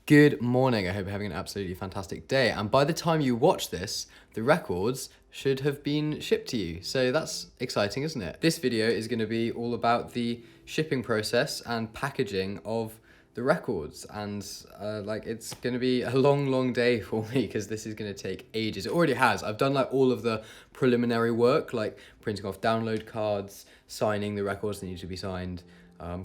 Good morning. I hope you're having an absolutely fantastic day. And by the time you watch this, the records should have been shipped to you. So that's exciting, isn't it? This video is going to be all about the shipping process and packaging of the records. And it's going to be a long day for me because this is going to take ages. It already has. I've done like all of the preliminary work, like printing off download cards, signing the records that need to be signed,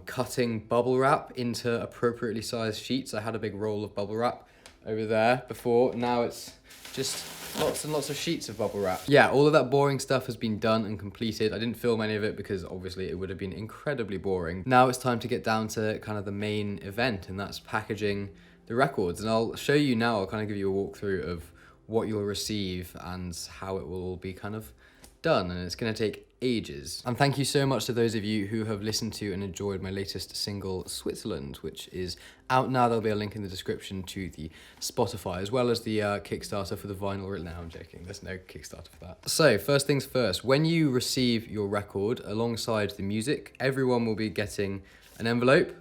cutting bubble wrap into appropriately sized sheets. I had a big roll of bubble wrap over there before. Now it's just lots and lots of sheets of bubble wrap. Yeah, all of that boring stuff has been done and completed. I didn't film any of it because obviously it would have been incredibly boring. Now it's time to get down to kind of the main event, and that's packaging the records. And I'll show you now, I'll kind of give you a walkthrough of what you'll receive and how it will all be kind of done, and it's going to take ages. And thank you so much to those of you who have listened to and enjoyed my latest single, Switzerland, which is out now. There'll be a link in the description to the Spotify, as well as the Kickstarter for the vinyl. No, I'm joking. There's no Kickstarter for that. So first things first, when you receive your record alongside the music, everyone will be getting an envelope,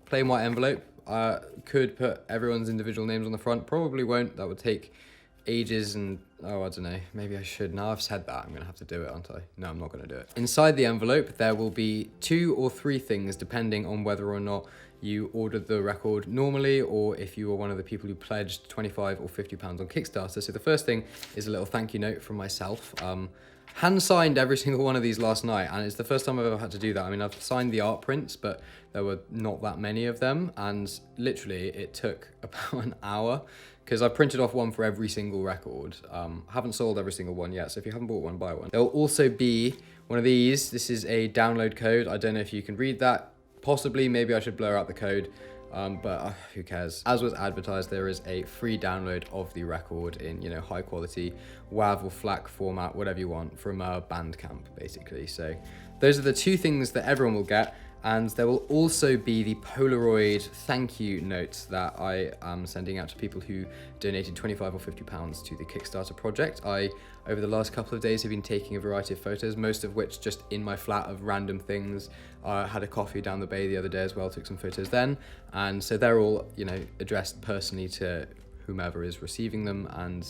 plain white envelope. Could put everyone's individual names on the front, probably won't. That would take ages, and I don't know, maybe I should. Now I've said that, I'm gonna have to do it, aren't I? No, I'm not gonna do it. Inside the envelope there will be 2 or 3 things depending on whether or not you ordered the record normally or if you were one of the people who pledged 25 or 50 pounds on Kickstarter. So the first thing is a little thank you note from myself. Hand signed every single one of these last night, and it's the first time I've ever had to do that. I mean, I've signed the art prints, but there were not that many of them, and literally it took about an hour because I printed off one for every single record. Haven't sold every single one yet, so if you haven't bought one, buy one. There'll also be one of these. This is a download code. I don't know if you can read that. Possibly, maybe I should blur out the code. But who cares? As was advertised, there is a free download of the record in, high quality WAV or FLAC format, whatever you want, from Bandcamp, basically. So those are the 2 things that everyone will get. And there will also be the Polaroid thank you notes that I am sending out to people who donated 25 or 50 pounds to the Kickstarter project. Over the last couple of days, have been taking a variety of photos, most of which just in my flat of random things. I had a coffee down the bay the other day as well, took some photos then. And so they're all, addressed personally to whomever is receiving them, and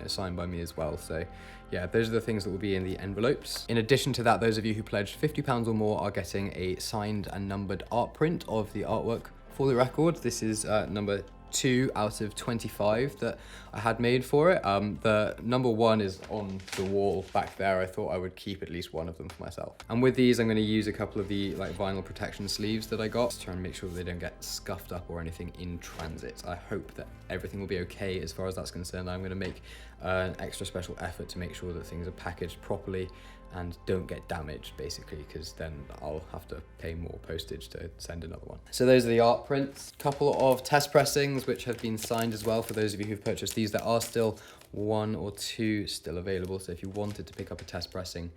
signed by me as well. So yeah, those are the things that will be in the envelopes. In addition to that, those of you who pledged £50 or more are getting a signed and numbered art print of the artwork for the record. This is number 2 out of 25 that I had made for it. The number 1 is on the wall back there. I thought I would keep at least one of them for myself. And with these, I'm going to use a couple of the vinyl protection sleeves that I got to try and make sure that they don't get scuffed up or anything in transit. I hope that everything will be okay as far as that's concerned. I'm going to make an extra special effort to make sure that things are packaged properly and don't get damaged, basically, because then I'll have to pay more postage to send another one. So those are the art prints. Couple of test pressings which have been signed as well for those of you who've purchased these. There are still 1 or 2 still available, so if you wanted to pick up a test pressing,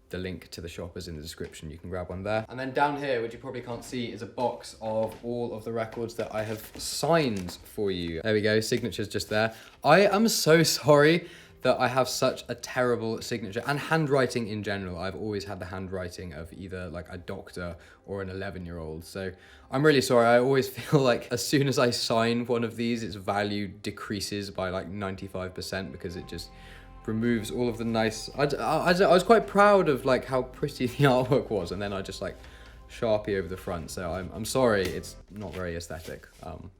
the link to the shop is in the description. You can grab one there. And then down here, which you probably can't see, is a box of all of the records that I have signed for you. There we go, signatures just there. I am so sorry that I have such a terrible signature and handwriting in general. I've always had the handwriting of either like a doctor or an 11-year-old. So I'm really sorry. I always feel like as soon as I sign one of these, its value decreases by like 95% because it just removes all of the nice... I was quite proud of like how pretty the artwork was, and then I just like Sharpie over the front. So I'm sorry, it's not very aesthetic.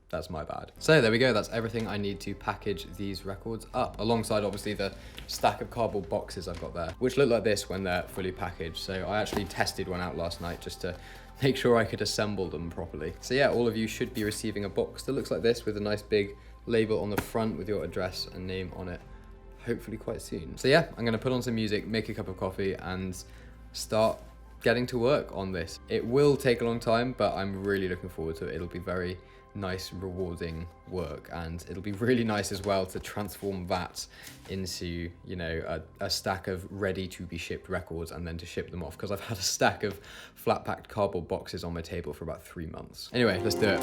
That's my bad. So there we go, that's everything I need to package these records up, alongside obviously the stack of cardboard boxes I've got there, which look like this when they're fully packaged. So I actually tested one out last night just to make sure I could assemble them properly. So yeah, all of you should be receiving a box that looks like this with a nice big label on the front with your address and name on it, hopefully quite soon. So yeah, I'm gonna put on some music, make a cup of coffee, and start getting to work on this. It will take a long time, but I'm really looking forward to it. It'll be very nice, rewarding work, and it'll be really nice as well to transform that into, a stack of ready to be shipped records and then to ship them off, because I've had a stack of flat packed cardboard boxes on my table for about 3 months. Anyway, let's do it.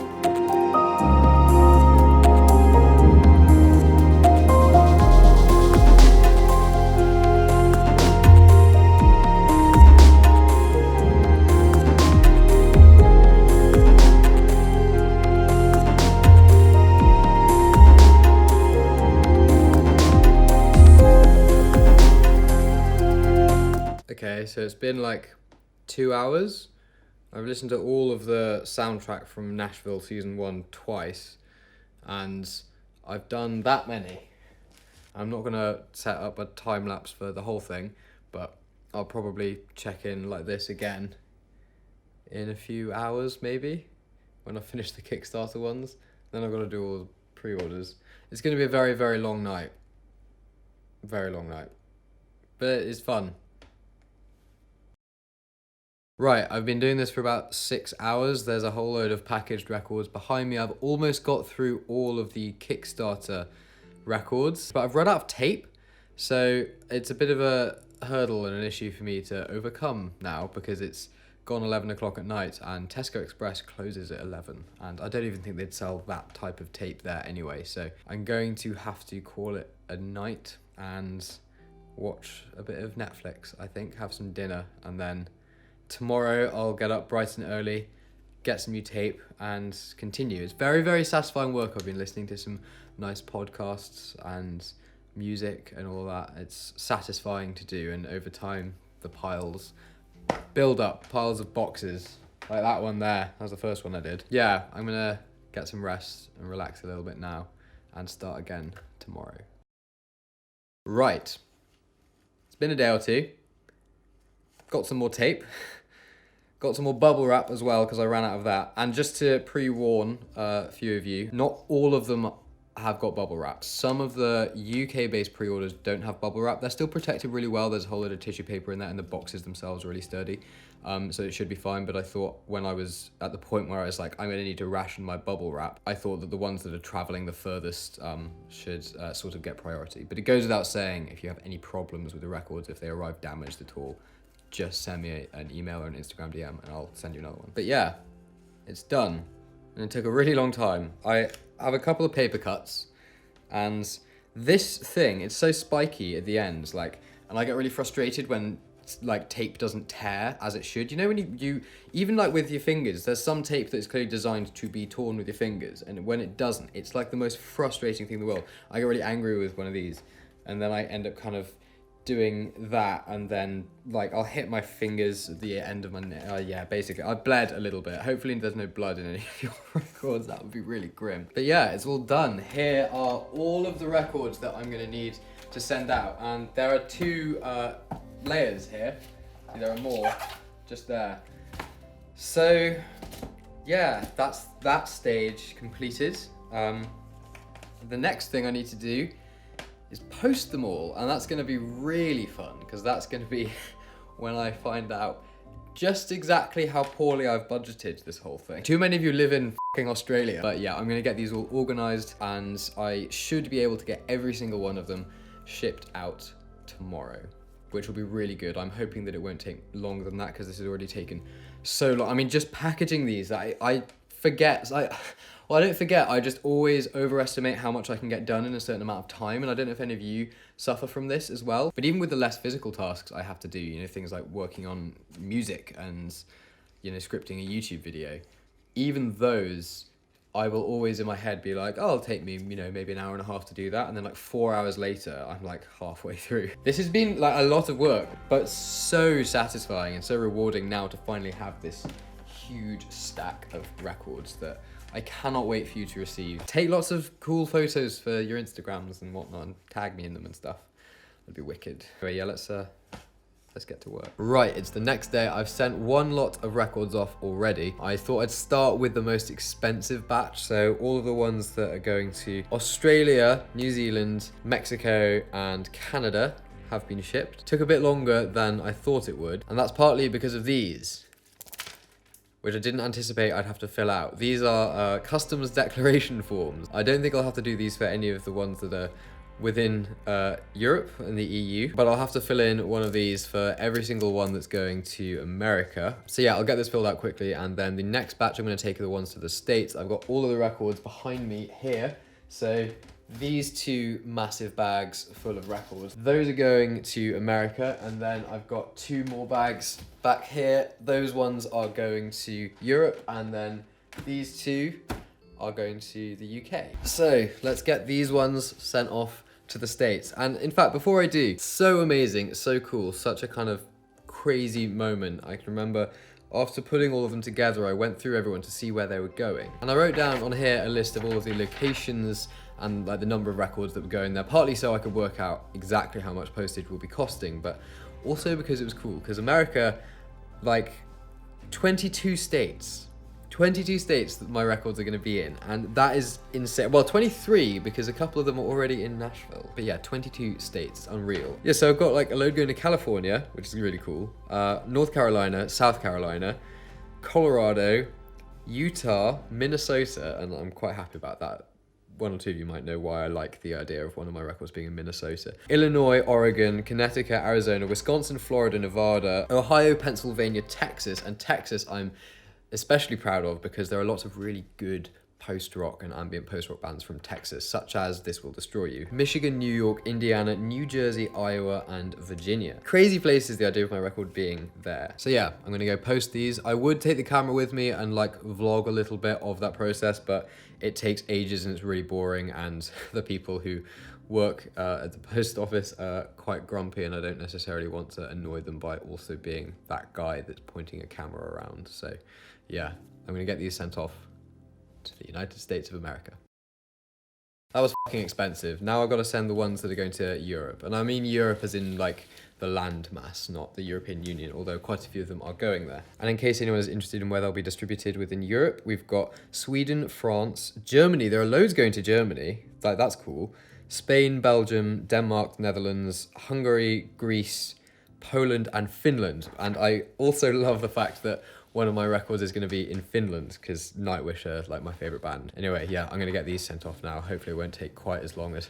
Okay, so it's been like 2 hours. I've listened to all of the soundtrack from Nashville season 1 twice, and I've done that many. I'm not gonna set up a time lapse for the whole thing, but I'll probably check in like this again in a few hours maybe, when I finish the Kickstarter ones. Then I've got to do all the pre-orders. It's gonna be a very, very long night. Very long night. But it's fun. Right, I've been doing this for about 6 hours. There's a whole load of packaged records behind me. I've almost got through all of the Kickstarter records, but I've run out of tape, so it's a bit of a hurdle and an issue for me to overcome now, because it's gone 11 o'clock at night and Tesco Express closes at 11, and I don't even think they'd sell that type of tape there anyway, so I'm going to have to call it a night and watch a bit of Netflix, I think, have some dinner, and then tomorrow I'll get up bright and early, get some new tape, and continue. It's very, very satisfying work. I've been listening to some nice podcasts and music and all that. It's satisfying to do, and over time the piles build up, piles of boxes like that one there. That was the first one I did. Yeah, I'm gonna get some rest and relax a little bit now and start again tomorrow. Right, it's been a day or two. Got some more tape. Got some more bubble wrap as well, because I ran out of that. And just to pre-warn a few of you, not all of them have got bubble wrap. Some of the UK-based pre-orders don't have bubble wrap. They're still protected really well. There's a whole load of tissue paper in there, and the boxes themselves are really sturdy. So it should be fine. But I thought, when I was at the point where I was like, I'm gonna need to ration my bubble wrap, I thought that the ones that are traveling the furthest should sort of get priority. But it goes without saying, if you have any problems with the records, if they arrive damaged at all, just send me an email or an Instagram DM and I'll send you another one. But yeah, it's done. And it took a really long time. I have a couple of paper cuts, and this thing, it's so spiky at the ends, like, and I get really frustrated when like tape doesn't tear as it should. You know, when you even like with your fingers, there's some tape that's clearly designed to be torn with your fingers, and when it doesn't, it's like the most frustrating thing in the world. I get really angry with one of these, and then I end up kind of doing that, and then like I'll hit my fingers at the end of my yeah, basically I bled a little bit. Hopefully there's no blood in any of your records. That would be really grim. But yeah, it's all done. Here are all of the records that I'm gonna need to send out, and there are 2 layers here. There are more just there. So yeah, that's that stage completed. The next thing I need to do is post them all, and that's gonna be really fun, because that's gonna be when I find out just exactly how poorly I've budgeted this whole thing. Too many of you live in f***ing Australia. But yeah, I'm gonna get these all organized, and I should be able to get every single one of them shipped out tomorrow, which will be really good. I'm hoping that it won't take longer than that, because this has already taken so long. I mean, just packaging these, I forget, well, I don't forget, I just always overestimate how much I can get done in a certain amount of time, and I don't know if any of you suffer from this as well. But even with the less physical tasks I have to do, you know, things like working on music and, you know, scripting a YouTube video, even those, I will always in my head be like, oh, it'll take me, you know, maybe an hour and a half to do that, and then like 4 hours later, I'm like halfway through. This has been like a lot of work, but so satisfying and so rewarding now to finally have this huge stack of records that I cannot wait for you to receive. Take lots of cool photos for your Instagrams and whatnot, and tag me in them and stuff. That'd be wicked. Anyway, yeah, let's get to work. Right, it's the next day. I've sent 1 lot of records off already. I thought I'd start with the most expensive batch. So all of the ones that are going to Australia, New Zealand, Mexico, and Canada have been shipped. Took a bit longer than I thought it would, and that's partly because of these, which I didn't anticipate I'd have to fill out. These are customs declaration forms. I don't think I'll have to do these for any of the ones that are within Europe and the EU, but I'll have to fill in one of these for every single one that's going to America. So yeah, I'll get this filled out quickly, and then the next batch I'm gonna take are the ones to the States. I've got all of the records behind me here. So these 2 massive bags full of records, those are going to America, and then I've got 2 more bags back here. Those ones are going to Europe, and then these 2 are going to the UK. So let's get these ones sent off to the States. And in fact, before I do, so amazing, so cool, such a kind of crazy moment. I can remember after putting all of them together, I went through everyone to see where they were going. And I wrote down on here a list of all of the locations and like the number of records that were going there, partly so I could work out exactly how much postage will be costing, but also because it was cool, because America, like 22 states that my records are going to be in, and that is insane. Well, 23 because a couple of them are already in Nashville, but yeah, 22 states, unreal. Yeah, so I've got like a load going to California, which is really cool, North Carolina, South Carolina, Colorado, Utah, Minnesota, and I'm quite happy about that. One or two of you might know why I like the idea of one of my records being in Minnesota. Illinois, Oregon, Connecticut, Arizona, Wisconsin, Florida, Nevada, Ohio, Pennsylvania, Texas, and Texas I'm especially proud of because there are lots of really good post-rock and ambient post-rock bands from Texas, such as This Will Destroy You. Michigan, New York, Indiana, New Jersey, Iowa, and Virginia. Crazy places, the idea of my record being there. So yeah, I'm gonna go post these. I would take the camera with me and like vlog a little bit of that process, but it takes ages and it's really boring, and the people who work at the post office are quite grumpy, and I don't necessarily want to annoy them by also being that guy that's pointing a camera around. So yeah, I'm gonna get these sent off to the United States of America. That was fucking expensive. Now I've got to send the ones that are going to Europe. And I mean Europe as in like the land mass, not the European Union, although quite a few of them are going there. And in case anyone is interested in where they'll be distributed within Europe, we've got Sweden, France, Germany. There are loads going to Germany. Like, that's cool. Spain, Belgium, Denmark, Netherlands, Hungary, Greece, Poland, and Finland. And I also love the fact that one of my records is going to be in Finland because Nightwish are like my favorite band. Anyway, yeah, I'm going to get these sent off now. Hopefully it won't take quite as long as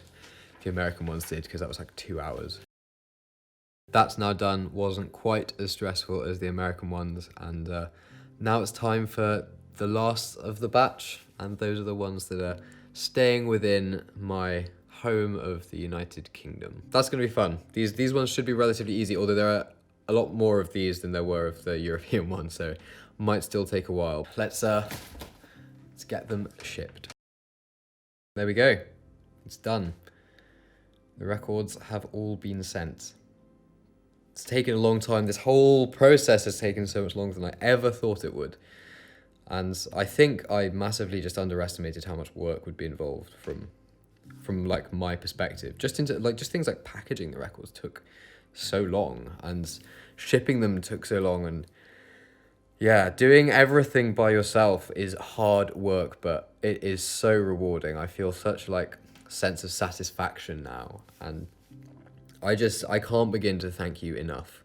the American ones did because that was like 2 hours. That's now done. Wasn't quite as stressful as the American ones. And now it's time for the last of the batch. And those are the ones that are staying within my home of the United Kingdom. That's going to be fun. These ones should be relatively easy, although there are a lot more of these than there were of the European one, so might still take a while. Let's get them shipped. There we go. It's done. The records have all been sent. It's taken a long time. This whole process has taken so much longer than I ever thought it would. And I think I massively just underestimated how much work would be involved from like my perspective. Just things like packaging the records took so long, and shipping them took so long, and yeah, doing everything by yourself is hard work, but it is so rewarding. I feel such like sense of satisfaction now, and I can't begin to thank you enough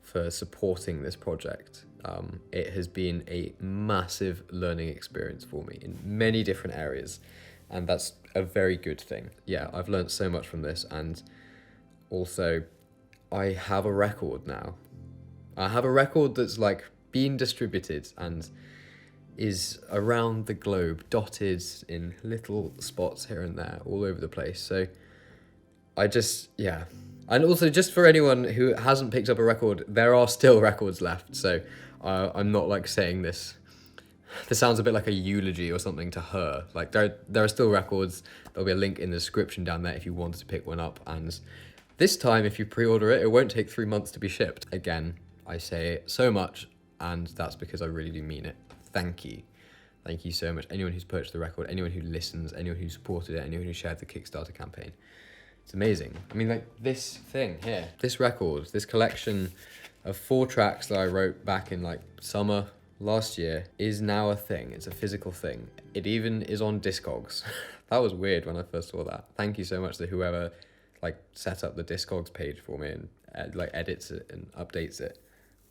for supporting this project. It has been a massive learning experience for me in many different areas, and that's a very good thing. Yeah, I've learned so much from this, and also I have a record now. I have a record that's like being distributed and is around the globe, dotted in little spots here and there, all over the place. So yeah. And also, just for anyone who hasn't picked up a record, there are still records left. So I'm not like saying this. This sounds a bit like a eulogy or something to her. Like there are still records. There'll be a link in the description down there if you wanted to pick one up. And this time, if you pre-order it, it won't take 3 months to be shipped. Again, I say it so much, and that's because I really do mean it. Thank you. Thank you so much. Anyone who's purchased the record, anyone who listens, anyone who supported it, anyone who shared the Kickstarter campaign. It's amazing. I mean, like this thing here, this record, this collection of 4 tracks that I wrote back in like summer last year is now a thing. It's a physical thing. It even is on Discogs. That was weird when I first saw that. Thank you so much to whoever like set up the Discogs page for me and like edits it and updates it.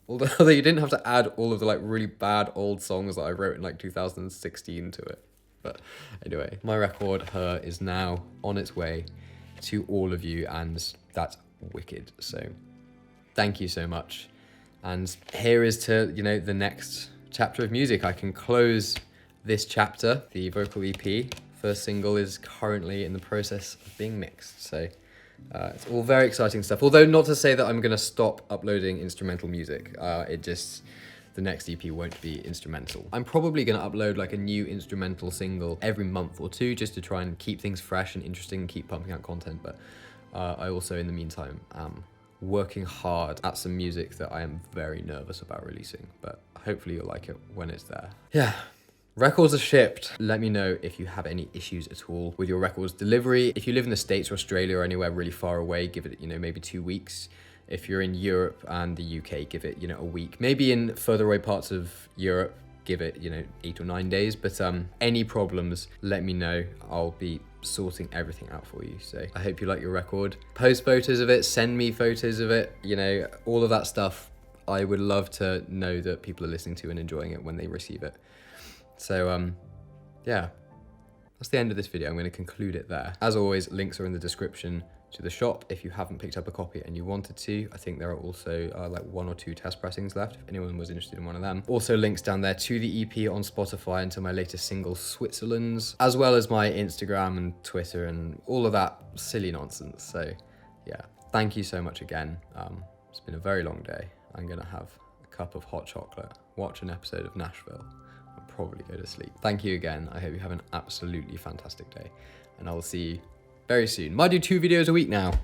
Although you didn't have to add all of the like really bad old songs that I wrote in like 2016 to it. But anyway, my record, Her, is now on its way to all of you, and that's wicked. So thank you so much. And here is to, you know, the next chapter of music. I can close this chapter. The vocal EP, first single, is currently in the process of being mixed. So it's all very exciting stuff. Although not to say that I'm going to stop uploading instrumental music. The next EP won't be instrumental. I'm probably going to upload like a new instrumental single every month or 2 just to try and keep things fresh and interesting and keep pumping out content. But I also, in the meantime, am working hard at some music that I am very nervous about releasing, but hopefully you'll like it when it's there. Yeah. Records are shipped. Let me know if you have any issues at all with your records delivery. If you live in the States or Australia or anywhere really far away, give it, maybe 2 weeks. If you're in Europe and the UK, give it, a week. Maybe in further away parts of Europe, give it, 8 or 9 days. But any problems, let me know. I'll be sorting everything out for you. So I hope you like your record. Post photos of it, send me photos of it, all of that stuff. I would love to know that people are listening to and enjoying it when they receive it. So yeah, that's the end of this video. I'm going to conclude it there. As always, links are in the description to the shop if you haven't picked up a copy and you wanted to. I think there are also like 1 or 2 test pressings left if anyone was interested in one of them. Also links down there to the EP on Spotify and to my latest single, Switzerland's, as well as my Instagram and Twitter and all of that silly nonsense. So yeah, thank you so much again. It's been a very long day. I'm going to have a cup of hot chocolate, watch an episode of Nashville, probably go to sleep. Thank you again. I hope you have an absolutely fantastic day, and I will see you very soon. Might do 2 videos a week now.